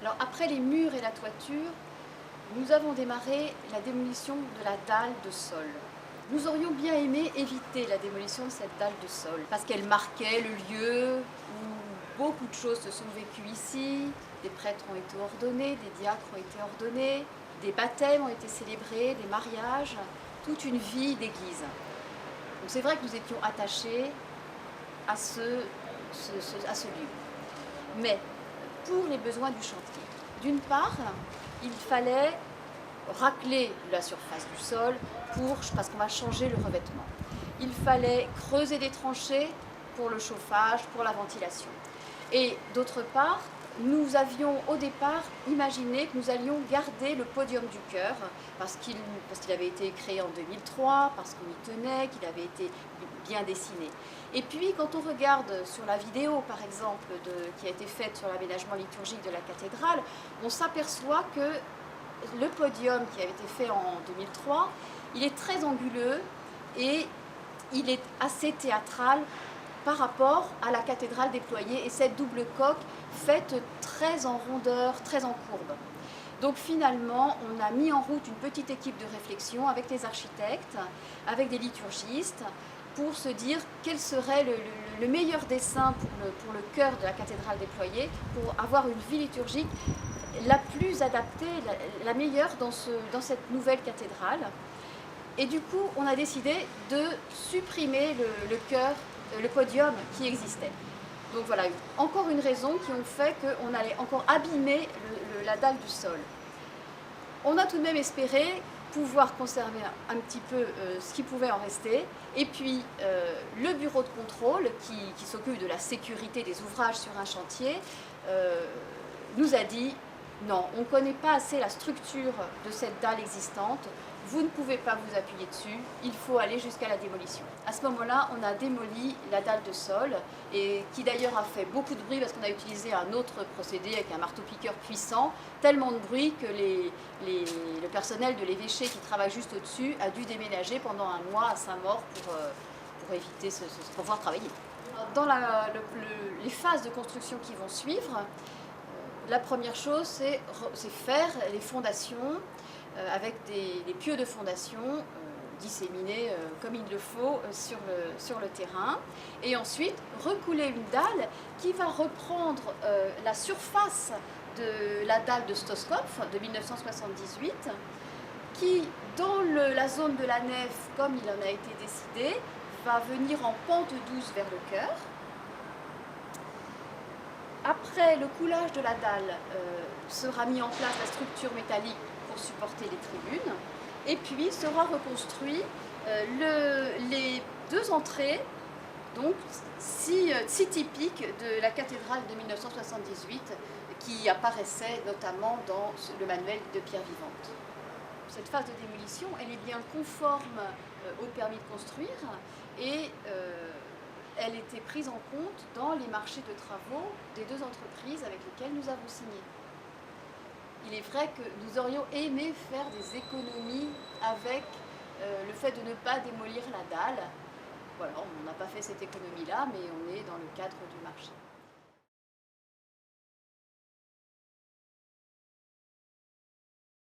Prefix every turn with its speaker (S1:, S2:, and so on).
S1: Alors après les murs et la toiture, nous avons démarré la démolition de la dalle de sol. Nous aurions bien aimé éviter la démolition de cette dalle de sol parce qu'elle marquait le lieu où beaucoup de choses se sont vécues ici. Des prêtres ont été ordonnés, des diacres ont été ordonnés, des baptêmes ont été célébrés, des mariages, toute une vie d'église. Donc c'est vrai que nous étions attachés à ce lieu. Mais pour les besoins du chantier, d'une part, il fallait racler la surface du sol parce qu'on va changer le revêtement. Il fallait creuser des tranchées pour le chauffage, pour la ventilation. Et d'autre part, nous avions au départ imaginé que nous allions garder le podium du chœur parce qu'il avait été créé en 2003, parce qu'on y tenait, qu'il avait été bien dessiné. Et puis quand on regarde sur la vidéo par exemple qui a été faite sur l'aménagement liturgique de la cathédrale, on s'aperçoit que le podium qui avait été fait en 2003, il est très anguleux et il est assez théâtral par rapport à la cathédrale déployée et cette double coque faite très en rondeur, très en courbe. Donc finalement, on a mis en route une petite équipe de réflexion avec des architectes, avec des liturgistes, pour se dire quel serait le meilleur dessin pour le chœur de la cathédrale déployée, pour avoir une vie liturgique la plus adaptée, la meilleure dans cette nouvelle cathédrale. Et du coup, on a décidé de supprimer le chœur, le podium qui existait. Donc voilà, encore une raison qui ont fait qu'on allait encore abîmer la dalle du sol. On a tout de même espéré pouvoir conserver un petit peu ce qui pouvait en rester. Et puis le bureau de contrôle qui s'occupe de la sécurité des ouvrages sur un chantier nous a dit non, on ne connaît pas assez la structure de cette dalle existante, vous ne pouvez pas vous appuyer dessus, il faut aller jusqu'à la démolition. À ce moment-là, on a démoli la dalle de sol, et qui d'ailleurs a fait beaucoup de bruit parce qu'on a utilisé un autre procédé avec un marteau-piqueur puissant, tellement de bruit que le personnel de l'évêché qui travaille juste au-dessus a dû déménager pendant un mois à Saint-Maur pour éviter pour pouvoir travailler. Dans les phases de construction qui vont suivre, la première chose, c'est faire les fondations avec des pieux de fondation disséminés comme il le faut sur le terrain. Et ensuite, recouler une dalle qui va reprendre la surface de la dalle de Stoskopf de 1978, qui, dans la zone de la nef, comme il en a été décidé, va venir en pente douce vers le chœur. Après le coulage de la dalle, sera mis en place la structure métallique pour supporter les tribunes, et puis sera reconstruit les deux entrées, donc si typiques de la cathédrale de 1978, qui apparaissaient notamment dans le manuel de pierre vivante. Cette phase de démolition, elle est bien conforme au permis de construire et elle était prise en compte dans les marchés de travaux des deux entreprises avec lesquelles nous avons signé. Il est vrai que nous aurions aimé faire des économies avec le fait de ne pas démolir la dalle. Voilà, on n'a pas fait cette économie-là, mais on est dans le cadre du marché.